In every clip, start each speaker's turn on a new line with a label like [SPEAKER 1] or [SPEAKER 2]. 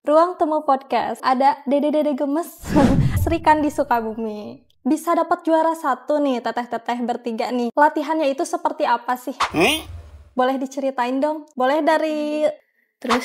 [SPEAKER 1] Ruang Temu Podcast. Ada dede-dede gemes Sri Kandi Sukabumi. Bisa dapat juara 1 nih, teteh-teteh bertiga nih. Latihannya itu seperti apa sih? Boleh diceritain dong? Boleh dari...
[SPEAKER 2] Terus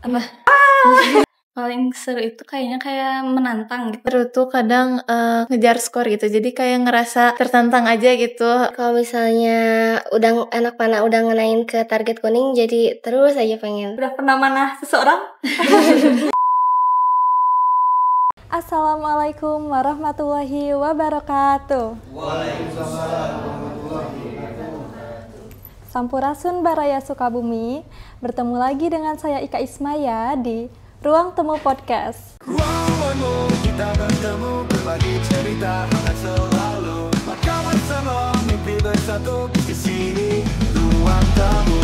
[SPEAKER 2] apa? Paling seru itu kayaknya kayak menantang gitu. Seru tuh kadang ngejar skor gitu. Jadi kayak ngerasa tertantang aja gitu.
[SPEAKER 3] Kalau misalnya udah anak panah udah ngenain ke target kuning, jadi terus aja pengen.
[SPEAKER 1] Udah pernah manah seseorang? Assalamualaikum warahmatullahi wabarakatuh.
[SPEAKER 4] Waalaikumsalam warahmatullahi wabarakatuh.
[SPEAKER 1] Sampurasun Baraya Sukabumi. Bertemu lagi dengan saya Ika Ismaya di Ruang Temu Podcast.
[SPEAKER 4] Ruang kita bertemu berbagi cerita hangat selalu. Maka bersama mimpi bersatu di sini Ruang Temu.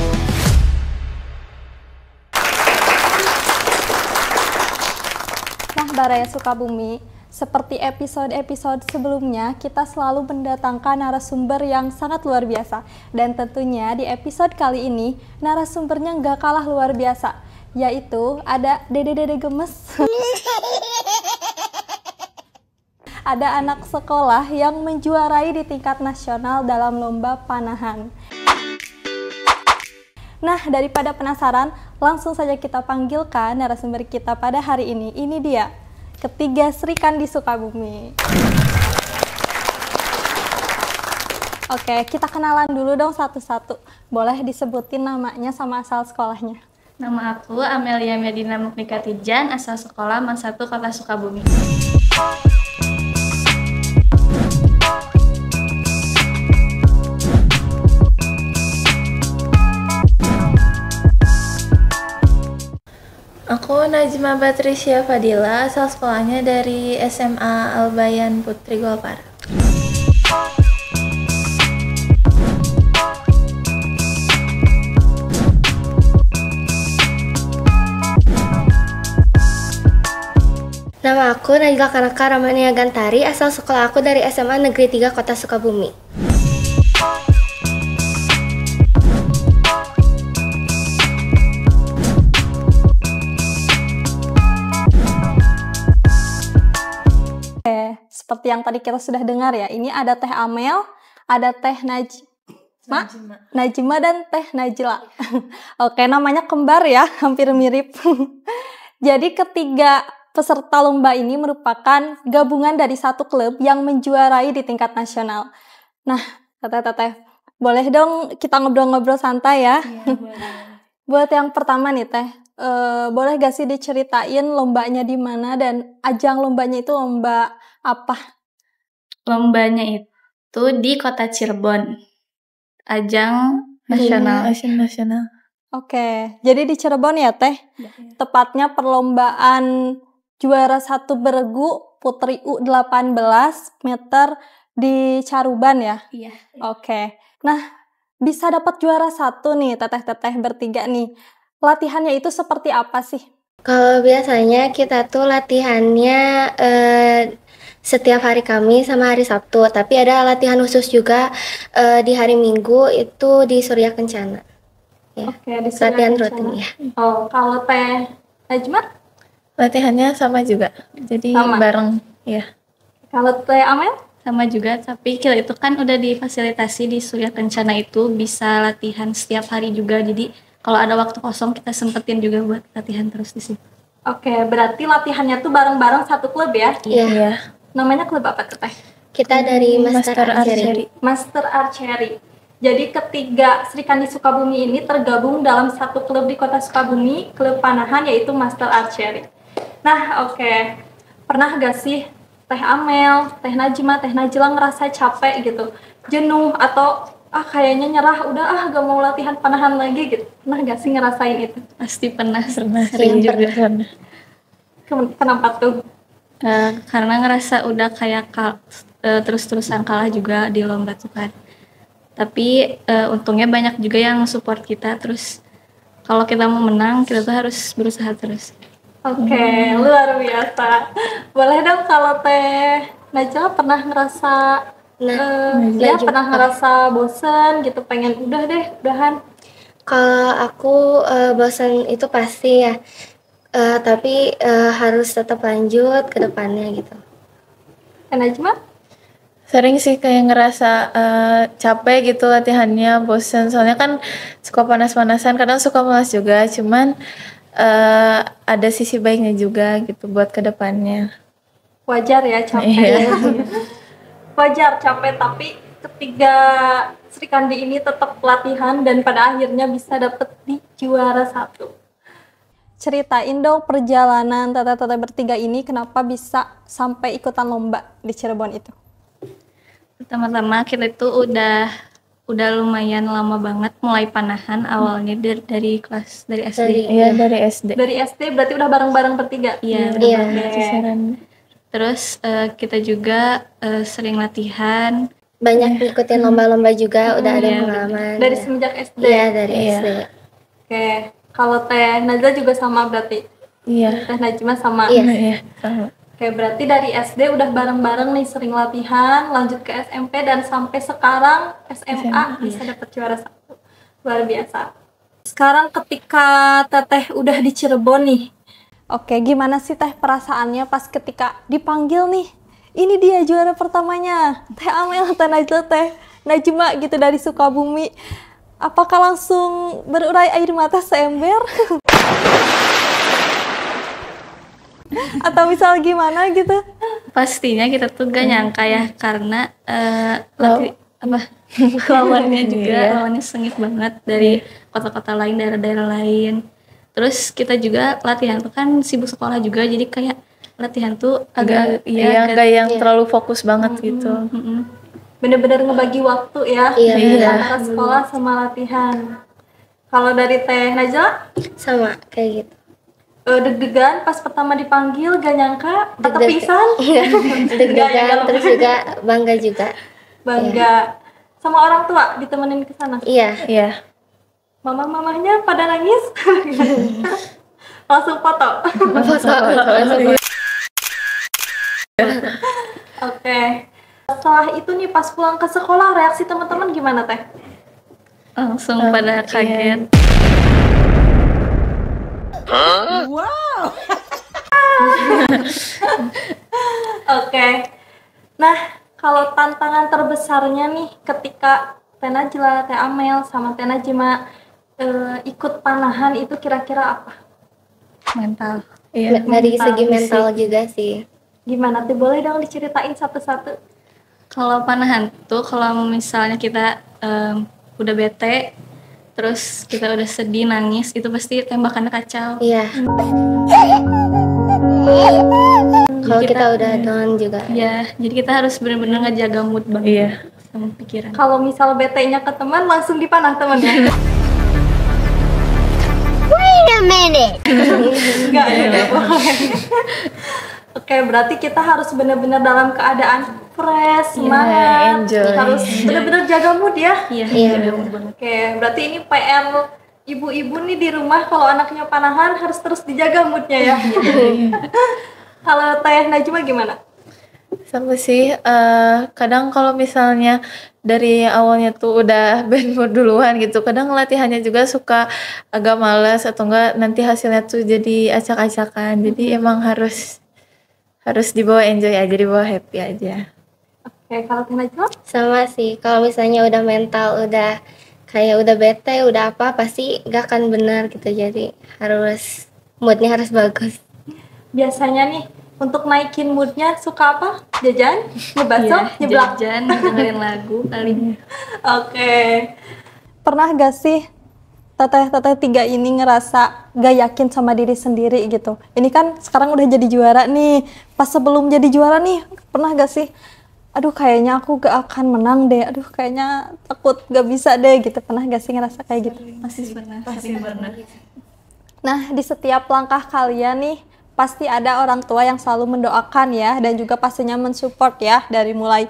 [SPEAKER 1] Nah, Baraya Sukabumi, seperti episode-episode sebelumnya, kita selalu mendatangkan narasumber yang sangat luar biasa. Dan tentunya di episode kali ini, narasumbernya nggak kalah luar biasa, yaitu ada dede-dede gemes. Ada anak sekolah yang menjuarai di tingkat nasional dalam lomba panahan. Nah, daripada penasaran, langsung saja kita panggilkan narasumber kita pada hari ini. Ini dia, ketiga Sri Kandi Sukabumi. Oke, kita kenalan dulu dong satu-satu. Boleh disebutin namanya sama asal sekolahnya.
[SPEAKER 2] Nama aku Amelia Medina Muknika Tijan, asal sekolah Man 1 Kota Sukabumi. Aku Najma Batrisya Fadila, asal sekolahnya dari SMA Albayan Putri Golpar.
[SPEAKER 3] Nama aku Najla Kanaka Ramania Gantari, asal sekolah aku dari SMA Negeri 3 Kota Sukabumi.
[SPEAKER 1] Seperti yang tadi kita sudah dengar ya, ini ada Teh Amel, ada Teh Najma dan Teh Najla. Oke, namanya kembar ya, hampir mirip. Jadi ketiga peserta lomba ini merupakan gabungan dari satu klub yang menjuarai di tingkat nasional. Nah, teteh-teteh, boleh dong kita ngobrol-ngobrol santai ya?
[SPEAKER 2] Iya, boleh.
[SPEAKER 1] Buat yang pertama nih Teh, boleh gak sih diceritain lombanya di mana dan ajang lombanya itu lomba apa?
[SPEAKER 2] Lombanya itu di Kota Cirebon. Ajang nasional. Nasional.
[SPEAKER 1] Oke, jadi di Cirebon ya Teh? Tepatnya perlombaan juara 1 beregu Putri U18 meter di Caruban ya?
[SPEAKER 2] Iya.
[SPEAKER 1] Oke, nah bisa dapat juara 1 nih teteh-teteh bertiga nih. Latihannya itu seperti apa sih?
[SPEAKER 3] Kalau biasanya kita tuh latihannya setiap hari Kamis sama hari Sabtu, tapi ada latihan khusus juga di hari Minggu itu di Surya Kencana. Ya.
[SPEAKER 1] Oke, di Surya
[SPEAKER 3] Latihan
[SPEAKER 1] Kencana.
[SPEAKER 3] rutin ya.
[SPEAKER 1] Oh, kalau Teh Najma?
[SPEAKER 2] Latihannya sama juga. Jadi
[SPEAKER 1] Sama?
[SPEAKER 2] bareng, ya.
[SPEAKER 1] Kalau Teh Amel?
[SPEAKER 2] Sama juga, tapi kita itu kan udah difasilitasi di Surya Kencana itu bisa latihan setiap hari juga. Jadi kalau ada waktu kosong kita sempetin juga buat latihan terus di situ.
[SPEAKER 1] Oke, berarti latihannya tuh bareng-bareng satu klub ya?
[SPEAKER 3] Iya.
[SPEAKER 1] Namanya klub apa tuh Teh?
[SPEAKER 3] Kita dari Master Archery.
[SPEAKER 2] Archery.
[SPEAKER 1] Master Archery. Jadi ketiga Sri Kandi Sukabumi ini tergabung dalam satu klub di Kota Sukabumi, klub panahan yaitu Master Archery. Nah, oke. Pernah gak sih Teh Amel, Teh Najma, Teh Najla ngerasa capek gitu, jenuh atau kayaknya nyerah, udah gak mau latihan panahan lagi gitu? Pernah gak sih ngerasain itu?
[SPEAKER 2] Pasti pernah sering juga.
[SPEAKER 1] Kenapa tuh?
[SPEAKER 2] Karena ngerasa udah kayak terus-terusan kalah juga di lomba tuh kan. Tapi untungnya banyak juga yang support kita. Terus kalau kita mau menang kita tuh harus berusaha terus.
[SPEAKER 1] Oke, luar biasa. Boleh dong kalau Teh Najla pernah ngerasa pernah ngerasa bosen gitu, pengen udahan.
[SPEAKER 3] Kalau aku bosan itu pasti ya. Tapi harus tetap lanjut ke depannya gitu.
[SPEAKER 1] Najma?
[SPEAKER 5] Sering sih kayak ngerasa capek gitu latihannya, bosen. Soalnya kan suka panas-panasan, kadang suka malas juga. Cuman ada sisi baiknya juga gitu buat kedepannya.
[SPEAKER 1] Wajar ya capek.
[SPEAKER 5] Iya.
[SPEAKER 1] Wajar capek, tapi ketiga Sri Kandi ini tetap latihan dan pada akhirnya bisa dapet di juara 1. Ceritain dong perjalanan teteh-teteh bertiga ini kenapa bisa sampai ikutan lomba di Cirebon itu.
[SPEAKER 2] Pertama-tama kita itu udah lumayan lama banget mulai panahan awalnya dari kelas dari SD.
[SPEAKER 5] Iya, dari SD.
[SPEAKER 1] Dari SD berarti udah bareng-bareng bertiga?
[SPEAKER 2] Iya,
[SPEAKER 3] Iya.
[SPEAKER 2] kisaran. Terus kita juga sering latihan.
[SPEAKER 3] Banyak ngikutin lomba-lomba juga, udah ada
[SPEAKER 2] Iya,
[SPEAKER 3] pengalaman.
[SPEAKER 1] Dari semenjak SD?
[SPEAKER 3] Iya, dari
[SPEAKER 5] Iya.
[SPEAKER 3] SD.
[SPEAKER 1] Oke, kalau Teh Najla juga sama berarti?
[SPEAKER 5] Iya.
[SPEAKER 1] Teh Najma sama?
[SPEAKER 3] Iya.
[SPEAKER 5] Iya, sama.
[SPEAKER 1] Oke, berarti dari SD udah bareng-bareng nih sering latihan, lanjut ke SMP dan sampai sekarang SMA bisa dapat juara 1. Luar biasa. Sekarang ketika Teteh udah di Cirebon nih, oke, gimana sih Teh perasaannya pas ketika dipanggil nih? Ini dia juara pertamanya, Teh Amel, Teh Najla, Teh Najma gitu dari Sukabumi. Apakah langsung berurai air mata seember? Atau misal gimana gitu?
[SPEAKER 2] Pastinya kita tuh gak nyangka ya karena lawannya sengit banget dari kota-kota lain, daerah-daerah lain. Terus kita juga latihan tuh kan sibuk sekolah juga, jadi kayak latihan tuh agak
[SPEAKER 5] nggak yang terlalu fokus banget gitu.
[SPEAKER 1] Bener-bener ngebagi waktu ya,
[SPEAKER 3] Iya.
[SPEAKER 1] antara sekolah sama latihan. Kalau dari Teh Najla,
[SPEAKER 3] Sama kayak gitu.
[SPEAKER 1] deg-degan pas pertama dipanggil, gak nyangka, atau
[SPEAKER 3] Deg-degan.
[SPEAKER 1] pingsan?
[SPEAKER 3] Deg-degan, terus juga bangga juga.
[SPEAKER 1] Bangga. Sama orang tua ditemenin ke sana.
[SPEAKER 3] Iya.
[SPEAKER 5] Iya.
[SPEAKER 1] Mama-mamahnya pada nangis. Langsung foto. Oke. Setelah itu nih pas pulang ke sekolah, reaksi teman-teman gimana Teh?
[SPEAKER 2] langsung pada kaget.
[SPEAKER 1] Oke. Nah, kalau tantangan terbesarnya nih ketika Teh Najla, Teh Amel, sama Teh Najma ikut panahan itu kira-kira apa?
[SPEAKER 2] Mental.
[SPEAKER 5] Iya.
[SPEAKER 3] Dari segi mental juga sih.
[SPEAKER 1] Gimana tuh? Boleh dong diceritain satu-satu?
[SPEAKER 2] Kalau panahan tuh kalau misalnya kita udah bete, terus kita udah sedih, nangis, itu pasti tembakannya kacau.
[SPEAKER 3] Iya. Kalau kita udah down juga.
[SPEAKER 2] Ya, jadi kita harus benar-benar ngejaga mood banget
[SPEAKER 5] Iya.
[SPEAKER 2] sama pikiran.
[SPEAKER 1] Kalau misal bete-nya ke teman, langsung dipanah temannya? Enggak, enggak boleh. Oke, berarti kita harus benar-benar dalam keadaan fresh, semangat,
[SPEAKER 5] enjoy.
[SPEAKER 1] harus benar-benar jaga mood ya.
[SPEAKER 2] Iya,
[SPEAKER 3] Iya.
[SPEAKER 2] jaga mood banget.
[SPEAKER 1] Oke, berarti ini PR ibu-ibu nih di rumah kalau anaknya panahan harus terus dijaga moodnya ya. Kalau Teh Najma gimana?
[SPEAKER 5] Sama sih, kadang kalau misalnya dari awalnya tuh udah bad mood duluan gitu, kadang latihannya juga suka agak malas atau enggak nanti hasilnya tuh jadi acak-acakan. Jadi emang harus dibawa enjoy aja, dibawa happy aja.
[SPEAKER 1] Oke, kalau Teh Najma?
[SPEAKER 3] Sama sih. Kalau misalnya udah mental, udah kayak udah bete, udah apa, pasti gak akan benar gitu. Jadi harus moodnya harus bagus.
[SPEAKER 1] Biasanya nih untuk naikin moodnya suka apa? Jajan? Ngebaso? Nyeblak?
[SPEAKER 2] Jajan, dengerin lagu kali.
[SPEAKER 1] Oke. Pernah gak sih teteh-teteh tiga ini ngerasa gak yakin sama diri sendiri gitu? Ini kan sekarang udah jadi juara nih. Pas sebelum jadi juara nih, pernah gak sih? Aduh kayaknya aku gak akan menang deh. Aduh kayaknya takut gak bisa deh gitu. Pernah gak sih ngerasa kayak gitu?
[SPEAKER 2] Pasti pernah.
[SPEAKER 1] Nah, di setiap langkah kalian nih, pasti ada orang tua yang selalu mendoakan ya, dan juga pastinya mensupport ya, dari mulai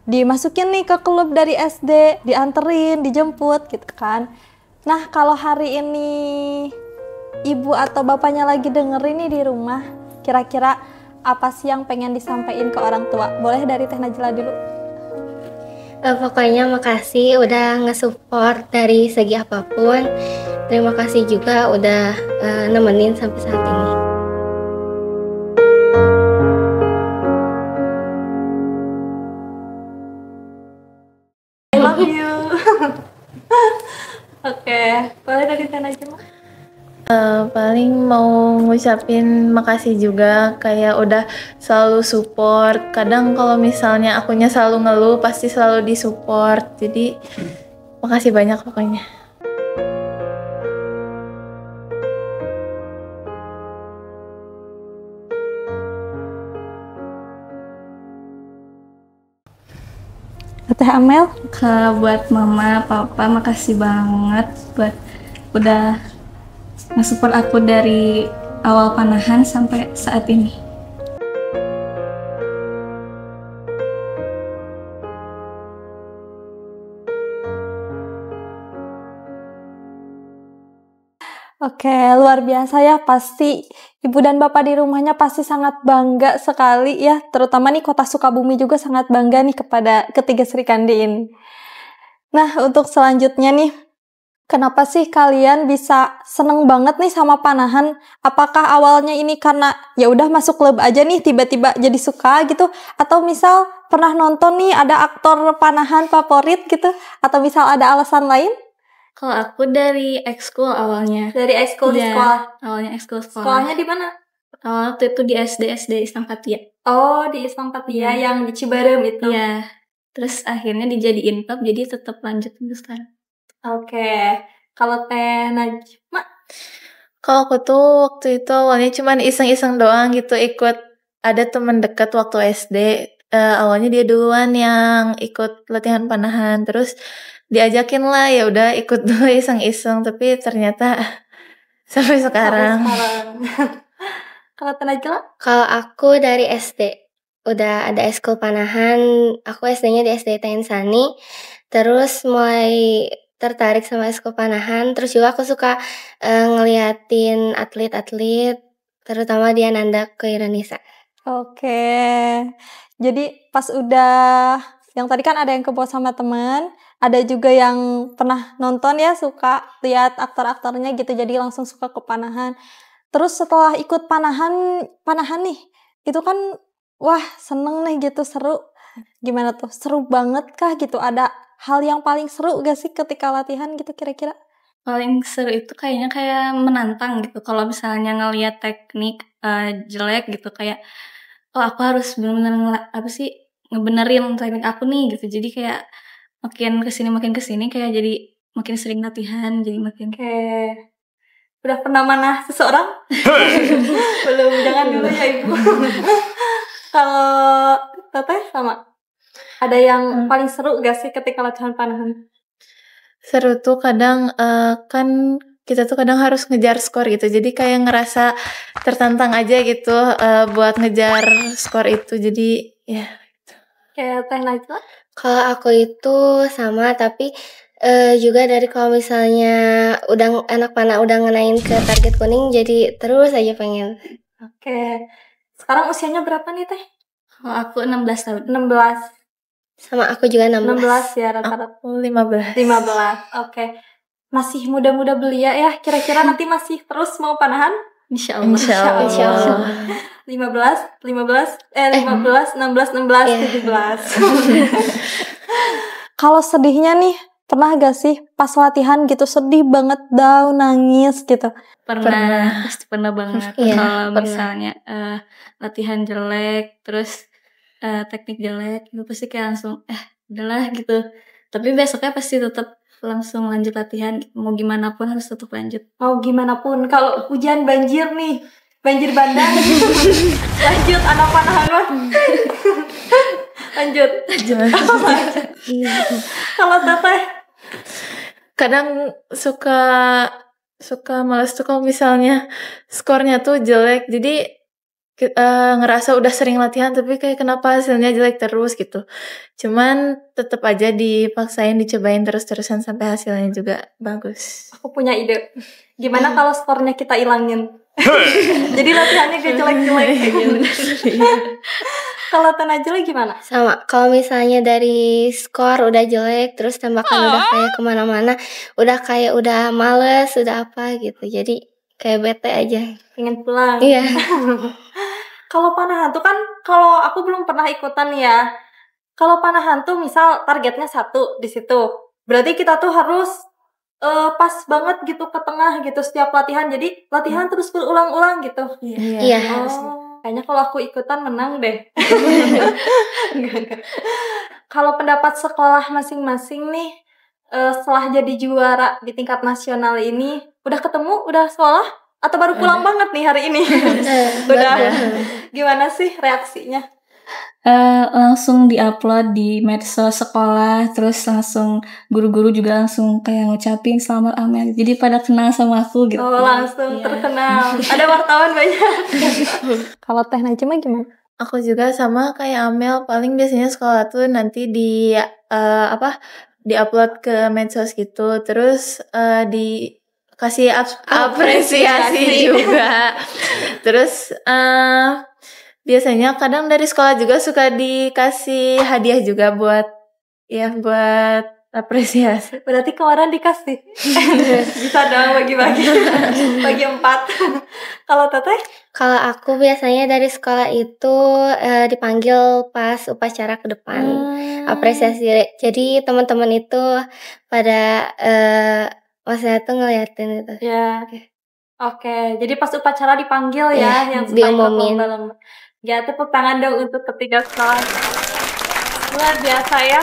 [SPEAKER 1] dimasukin nih ke klub dari SD, dianterin, dijemput gitu kan. Nah, kalau hari ini ibu atau bapaknya lagi dengerin nih di rumah, kira-kira apa sih yang pengen disampaikan ke orang tua? Boleh dari Teh Najla dulu.
[SPEAKER 3] Pokoknya makasih udah nge-support dari segi apapun. Terima kasih juga udah nemenin sampai saat ini.
[SPEAKER 1] I love you. Oke, boleh dari Teh Najma?
[SPEAKER 5] Paling mau ngucapin makasih juga, kayak udah selalu support. Kadang kalau misalnya akunya selalu ngeluh, pasti selalu disupport. Jadi makasih banyak pokoknya.
[SPEAKER 1] Teh Amel?
[SPEAKER 2] Buat mama, papa, makasih banget buat udah nge-support aku dari awal panahan sampai saat ini.
[SPEAKER 1] Oke, luar biasa ya. Pasti ibu dan bapak di rumahnya pasti sangat bangga sekali ya. Terutama nih Kota Sukabumi juga sangat bangga nih kepada ketiga Sri Kandi ini. Nah, untuk selanjutnya nih, kenapa sih kalian bisa seneng banget nih sama panahan? Apakah awalnya ini karena ya udah masuk klub aja nih tiba-tiba jadi suka gitu? Atau misal pernah nonton nih ada aktor panahan favorit gitu? Atau misal ada alasan lain?
[SPEAKER 2] Kalau aku dari ekskul awalnya.
[SPEAKER 1] Dari ekskul di
[SPEAKER 2] Iya,
[SPEAKER 1] sekolah.
[SPEAKER 2] Awalnya ekskul sekolah.
[SPEAKER 1] Sekolahnya di mana?
[SPEAKER 2] Waktu itu di SD Islam Fatia.
[SPEAKER 1] Oh, di Islam Fatia
[SPEAKER 2] Iya.
[SPEAKER 1] yang di Cibarem itu.
[SPEAKER 2] Iya. Terus akhirnya dijadiin top, jadi tetap lanjut sampai sekarang.
[SPEAKER 1] Oke. Kalau Teh Najma?
[SPEAKER 5] Kalau aku tuh waktu itu awalnya cuman iseng-iseng doang gitu, ikut ada teman dekat waktu SD. Awalnya dia duluan yang ikut latihan panahan, terus diajakin lah, ya udah ikut dulu iseng-iseng, tapi ternyata sampai sekarang.
[SPEAKER 1] Kalau Teh Najla?
[SPEAKER 3] Kalau aku dari SD udah ada ekskul panahan. Aku SD-nya di SD Tain Sani. Terus mulai tertarik sama ekskul panahan. Terus juga aku suka ngeliatin atlet-atlet, terutama Diananda Koiranisa.
[SPEAKER 1] Oke. Jadi pas udah yang tadi kan ada yang kebawa sama teman, ada juga yang pernah nonton ya, suka lihat aktor-aktornya gitu, jadi langsung suka ke panahan. Terus setelah ikut panahan nih, itu kan wah seneng nih gitu, seru. Gimana tuh? Seru banget kah gitu? Ada hal yang paling seru gak sih ketika latihan gitu kira-kira?
[SPEAKER 2] Paling seru itu kayaknya kayak menantang gitu. Kalau misalnya ngelihat teknik jelek gitu, kayak oh aku harus benar-benar ngebenerin teknik aku nih gitu. Jadi kayak makin kesini kayak jadi makin sering latihan, jadi makin
[SPEAKER 1] Oke. Udah pernah manah seseorang? Belum, jangan dulu ya Ibu. Kalau Teteh sama? Ada yang paling seru gak sih ketika latihan panahan?
[SPEAKER 5] Seru tuh kadang kan kita tuh kadang harus ngejar skor gitu, jadi kayak ngerasa tertantang aja gitu buat ngejar skor itu, jadi ya.
[SPEAKER 1] Kayak Teh Najla?
[SPEAKER 3] Kalau aku itu sama, tapi juga dari kalau misalnya udah anak panah udah ngenain ke target kuning, jadi terus aja pengen.
[SPEAKER 1] Oke. Sekarang usianya berapa nih Teh?
[SPEAKER 2] kalau aku 16 tahun.
[SPEAKER 1] 16.
[SPEAKER 3] Sama aku juga 16.
[SPEAKER 1] 16 ya rata-rata.
[SPEAKER 5] Aku 15.
[SPEAKER 1] 15. Oke. Masih muda-muda belia ya. Kira-kira nanti masih terus mau panahan?
[SPEAKER 2] Insya Allah.
[SPEAKER 3] Insya Allah.
[SPEAKER 1] 15, 16, 17. Kalau sedihnya nih, pernah gak sih pas latihan gitu sedih banget, down, nangis gitu?
[SPEAKER 2] Pernah, pasti pernah banget.
[SPEAKER 3] Iya,
[SPEAKER 2] Kalau
[SPEAKER 3] pernah.
[SPEAKER 2] misalnya latihan jelek, terus teknik jelek, itu pasti kayak langsung udahlah gitu. Tapi besoknya pasti tetap langsung lanjut latihan. Mau gimana pun harus tetap lanjut.
[SPEAKER 1] Mau gimana pun, kalau hujan banjir nih, banjir bandang, lanjut anak panahan mah. Lanjut. Kalau Teteh?
[SPEAKER 5] Kadang suka males tuh kalau misalnya skornya tuh jelek, jadi ngerasa udah sering latihan tapi kayak kenapa hasilnya jelek terus gitu. Cuman tetap aja dipaksain, dicobain terus-terusan sampai hasilnya juga bagus.
[SPEAKER 1] Aku punya ide. Gimana kalau skornya kita ilangin? Jadi latihannya gak jelek-jelek. Kalau Teh Najla gimana?
[SPEAKER 3] Sama, kalau misalnya dari skor udah jelek, terus tembakan udah kayak kemana-mana, udah males, udah apa gitu. Jadi kayak bete aja.
[SPEAKER 1] Ingin pulang.
[SPEAKER 3] Iya.
[SPEAKER 1] Kalau panah hantu kan, kalau aku belum pernah ikutan ya. Kalau panah hantu misal targetnya 1 di situ, berarti kita tuh harus pas banget gitu ke tengah gitu setiap latihan. Jadi latihan terus berulang-ulang gitu.
[SPEAKER 3] Iya.
[SPEAKER 1] Kayaknya kalau aku ikutan menang deh. Enggak. Kalau pendapat sekolah masing-masing nih, setelah jadi juara di tingkat nasional ini, udah ketemu, udah sekolah, atau baru pulang banget nih hari ini? Udah. Gimana sih reaksinya?
[SPEAKER 2] Langsung diupload di medsos sekolah, terus langsung guru-guru juga langsung kayak ngucapin selamat Amel, jadi pada kenal sama aku gitu.
[SPEAKER 1] Oh, langsung terkenal. Ada wartawan banyak. Kalau Teh Najma gimana?
[SPEAKER 5] Aku juga sama kayak Amel, paling biasanya sekolah tuh nanti di-upload ke medsos gitu, terus dikasih apresiasi juga. Terus biasanya kadang dari sekolah juga suka dikasih hadiah juga buat apresiasi.
[SPEAKER 1] Berarti kemarin dikasih. Bisa dong bagi-bagi. Bagi 4. Kalau Teteh?
[SPEAKER 3] Kalau aku biasanya dari sekolah itu dipanggil pas upacara ke depan. Apresiasi. Jadi teman-teman itu pada maksudnya tuh ngeliatin itu.
[SPEAKER 1] Ya. Oke. Jadi pas upacara dipanggil ya, yang suka ikut
[SPEAKER 3] diumumin.
[SPEAKER 1] lomba-lomba. Ya, tepuk tangan dong untuk ketiga sekolah. Luar biasa ya.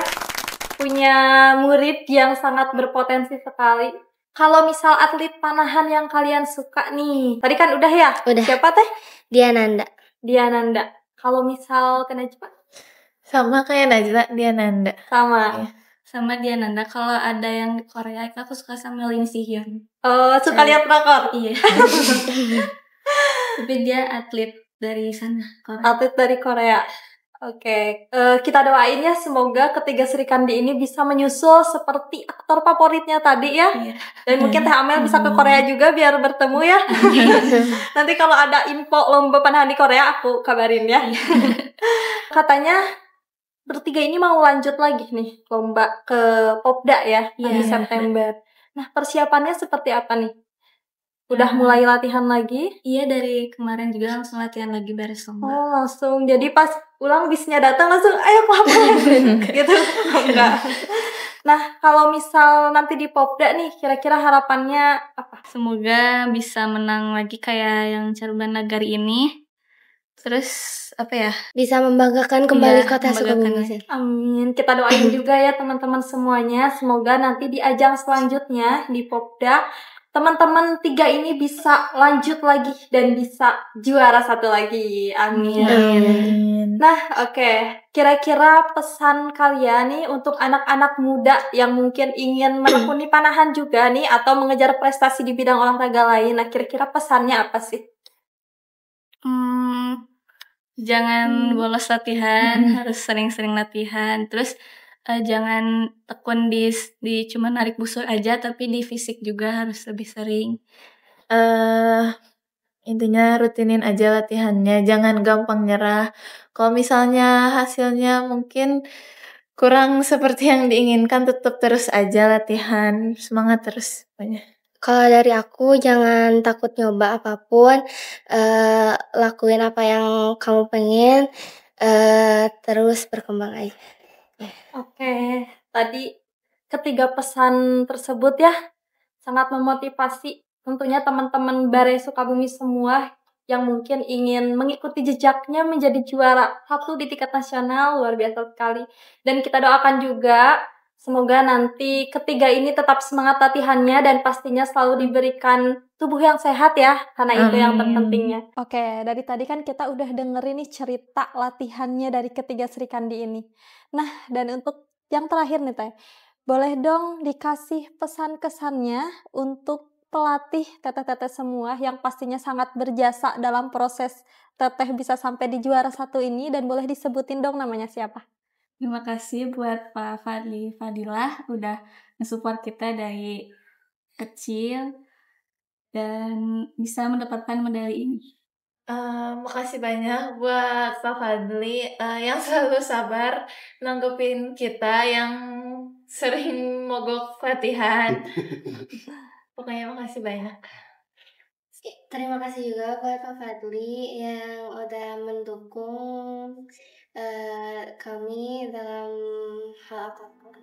[SPEAKER 1] Punya murid yang sangat berpotensi sekali. Kalau misal atlet panahan yang kalian suka nih, tadi kan udah ya?
[SPEAKER 3] Udah.
[SPEAKER 1] Siapa Teh?
[SPEAKER 3] Diananda.
[SPEAKER 1] Diananda. Kalau misal Teh Najma?
[SPEAKER 5] Sama kayak Najla, Diananda.
[SPEAKER 1] Sama.
[SPEAKER 2] Sama Diananda. Kalau ada yang Korea itu aku suka sama Lim Si Hyun.
[SPEAKER 1] Oh, suka lihat drakor?
[SPEAKER 2] Iya. Tapi dia atlet dari sana, Korea.
[SPEAKER 1] Atlet dari Korea. Oke, kita doain ya semoga ketiga Sri Kandi ini bisa menyusul seperti aktor favoritnya tadi ya.
[SPEAKER 2] Iya.
[SPEAKER 1] Dan mungkin Teh Amel bisa ke Korea juga biar bertemu ya. Nanti kalau ada info lomba panahan di Korea aku kabarin ya. Katanya bertiga ini mau lanjut lagi nih lomba ke Popda ya di September. Nah, persiapannya seperti apa nih? Udah mulai latihan lagi?
[SPEAKER 2] Iya, dari kemarin juga langsung latihan lagi beres lomba.
[SPEAKER 1] Oh, langsung. Jadi pas ulang bisnya datang langsung ayo Papa. Gitu. Enggak. Nah, kalau misal nanti di Popda nih, kira-kira harapannya apa?
[SPEAKER 2] Semoga bisa menang lagi kayak yang Caruban Nagari ini. Terus apa ya?
[SPEAKER 3] Bisa membanggakan kembali
[SPEAKER 2] Iya,
[SPEAKER 3] kota
[SPEAKER 2] membanggakan
[SPEAKER 3] Sukabumi sih.
[SPEAKER 1] Amin. Kita doain juga ya teman-teman semuanya. Semoga nanti di ajang selanjutnya di Popda teman-teman 3 ini bisa lanjut lagi dan bisa juara 1 lagi. Amin. Nah, oke. Kira-kira pesan kalian nih untuk anak-anak muda yang mungkin ingin menekuni panahan juga nih atau mengejar prestasi di bidang olahraga lain. Nah, kira-kira pesannya apa sih?
[SPEAKER 2] Jangan bolos latihan, harus sering-sering latihan. Terus jangan tekun di cuma narik busur aja, tapi di fisik juga harus lebih sering.
[SPEAKER 5] Intinya rutinin aja latihannya, jangan gampang nyerah. Kalau misalnya hasilnya mungkin kurang seperti yang diinginkan, tetap terus aja latihan, semangat terus banyak.
[SPEAKER 3] Kalau dari aku jangan takut nyoba apapun, lakuin apa yang kamu pengen, terus berkembang aja.
[SPEAKER 1] Oke, tadi ketiga pesan tersebut ya sangat memotivasi tentunya teman-teman Bare Sukabumi semua yang mungkin ingin mengikuti jejaknya menjadi juara 1 di tingkat nasional. Luar biasa sekali. Dan kita doakan juga semoga nanti ketiga ini tetap semangat latihannya dan pastinya selalu diberikan tubuh yang sehat ya, karena itu yang terpentingnya. Oke, dari tadi kan kita udah dengerin nih cerita latihannya dari ketiga Sri Kandi ini. Nah, dan untuk yang terakhir nih Teh, boleh dong dikasih pesan-kesannya untuk pelatih teteh-teteh semua yang pastinya sangat berjasa dalam proses teteh bisa sampai di juara 1 ini, dan boleh disebutin dong namanya siapa?
[SPEAKER 2] Terima kasih buat Pak Fadilah udah nge-support kita dari kecil dan bisa mendapatkan medali ini.
[SPEAKER 5] Makasih banyak buat Pak Fadli yang selalu sabar nanggepin kita yang sering mogok latihan. Pokoknya makasih banyak.
[SPEAKER 3] Terima kasih juga buat Pak Fadli yang udah mendukung kami dalam hal apapun.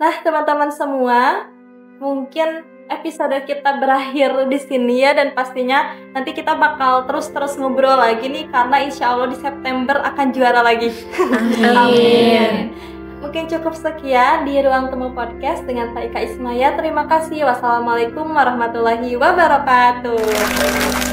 [SPEAKER 1] Nah, teman-teman semua, mungkin episode kita berakhir di sini ya, dan pastinya nanti kita bakal terus ngobrol lagi nih, karena insya Allah di September akan juara lagi. Amin. Mungkin cukup sekian di Ruang Temu Podcast dengan Pak Ika Ismaya. Terima kasih. Wassalamualaikum warahmatullahi wabarakatuh.